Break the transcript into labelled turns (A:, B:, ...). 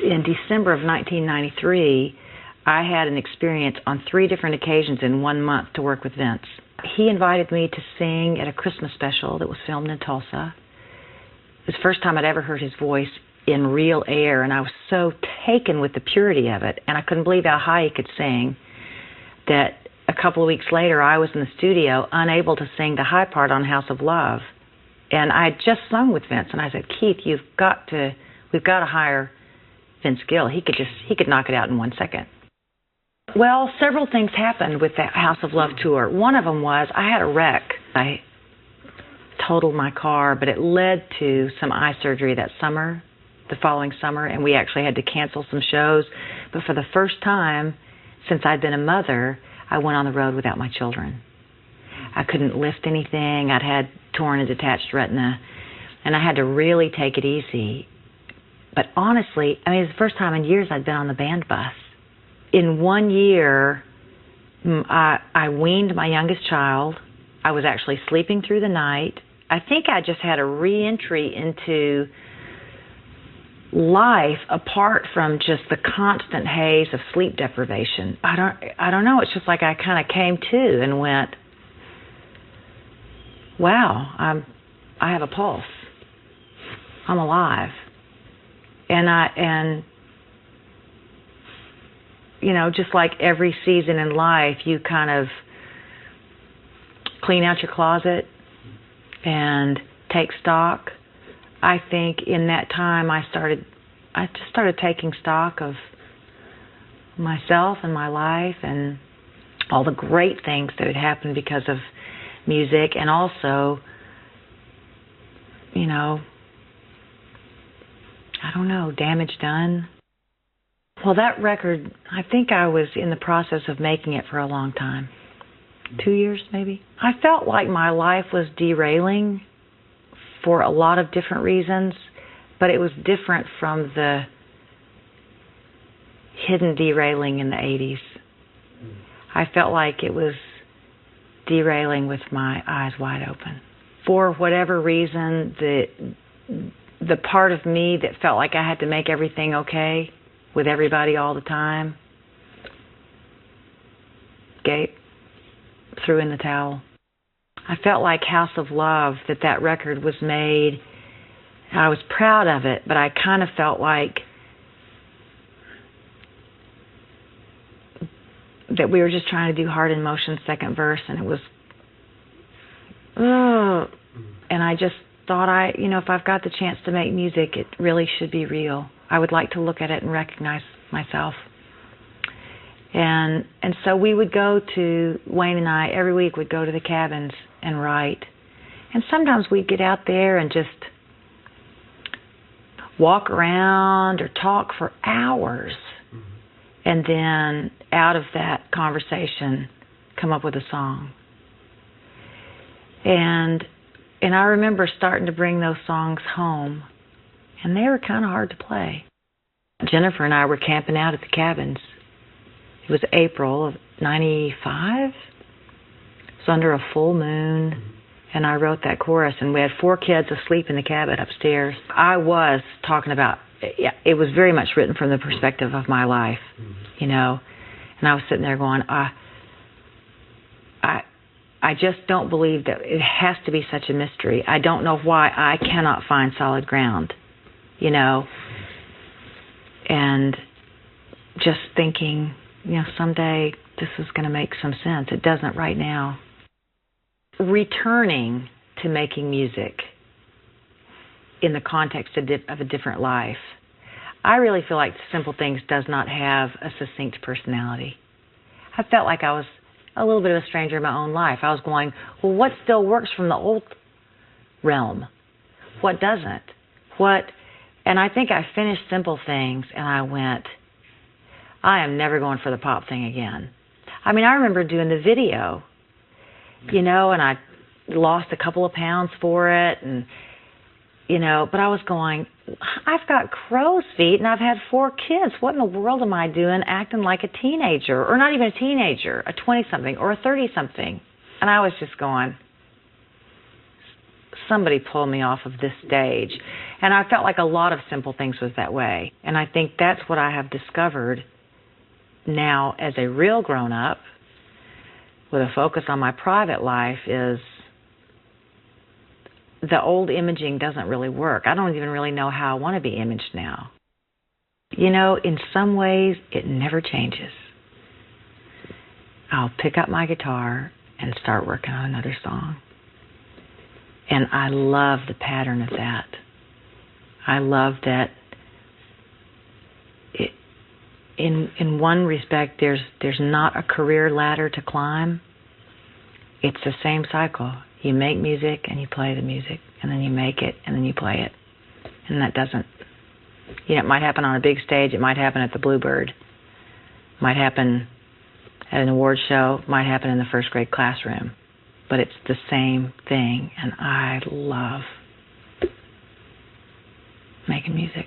A: in December of 1993, I had an experience on 3 different occasions in 1 month to work with Vince. He invited me to sing at a Christmas special that was filmed in Tulsa. It was the first time I'd ever heard his voice in real air, and I was so taken with the purity of it, and I couldn't believe how high he could sing, that a couple of weeks later I was in the studio unable to sing the high part on House of Love. And I had just sung with Vince, and I said, Keith, we've got to hire Vince Gill. He could knock it out in 1 second. Well, several things happened with that House of Love tour. One of them was I had a wreck. I totaled my car, but it led to some eye surgery that summer, the following summer, and we actually had to cancel some shows. But for the first time since I'd been a mother, I went on the road without my children. I couldn't lift anything. I'd had torn and detached retina, and I had to really take it easy. But honestly, I mean, it's the first time in years I'd been on the band bus. In 1 year, I weaned my youngest child. I was actually sleeping through the night. I think I just had a re-entry into life apart from just the constant haze of sleep deprivation. I don't know. It's just like I kind of came to and went, wow, I have a pulse. I'm alive. And you know, just like every season in life, you kind of clean out your closet and take stock. I think in that time I just started taking stock of myself and my life and all the great things that had happened because of music, and also, you know, I don't know, damage done. Well, that record, I think I was in the process of making it for a long time. 2 years, maybe. I felt like my life was derailing for a lot of different reasons, but it was different from the hidden derailing in the 80s. I felt like it was derailing with my eyes wide open. For whatever reason, the part of me that felt like I had to make everything okay with everybody all the time, threw in the towel. I felt like House of Love, that record was made. I was proud of it, but I kind of felt like that we were just trying to do Heart in Motion second verse, and it was, and I just thought, you know, if I've got the chance to make music, it really should be real. I would like to look at it and recognize myself. And so we would go to, Wayne and I, every week would go to the cabins and write. And sometimes we'd get out there and just walk around or talk for hours. And then out of that conversation, come up with a song. And I remember starting to bring those songs home, and they were kind of hard to play. Jennifer and I were camping out at the cabins. It was April of '95. It was under a full moon, and I wrote that chorus, and we had 4 kids asleep in the cabin upstairs. I was talking about, it was very much written from the perspective of my life, you know, and I was sitting there going, I just don't believe that it has to be such a mystery. I don't know why I cannot find solid ground, you know, and just thinking, you know, someday this is going to make some sense. It doesn't right now. Returning to making music in the context of a different life, I really feel like Simple Things does not have a succinct personality. I felt like I was a little bit of a stranger in my own life. I was going, well, what still works from the old realm? What doesn't? And I think I finished Simple Things, and I went, I am never going for the pop thing again. I mean, I remember doing the video, you know, and I lost a couple of pounds for it, and, you know, but I was going, I've got crow's feet, and I've had 4 kids. What in the world am I doing acting like a teenager, or not even a teenager, a 20-something or a 30-something? And I was just going, somebody pull me off of this stage. And I felt like a lot of simple things was that way. And I think that's what I have discovered now as a real grown-up with a focus on my private life is the old imaging doesn't really work. I don't even really know how I want to be imaged now. You know, in some ways, it never changes. I'll pick up my guitar and start working on another song. And I love the pattern of that. I love that in one respect, there's not a career ladder to climb. It's the same cycle. You make music and you play the music, and then you make it and then you play it. And that doesn't, you know, it might happen on a big stage, it might happen at the Bluebird, it might happen at an award show, it might happen in the first grade classroom, but it's the same thing, and I love making music.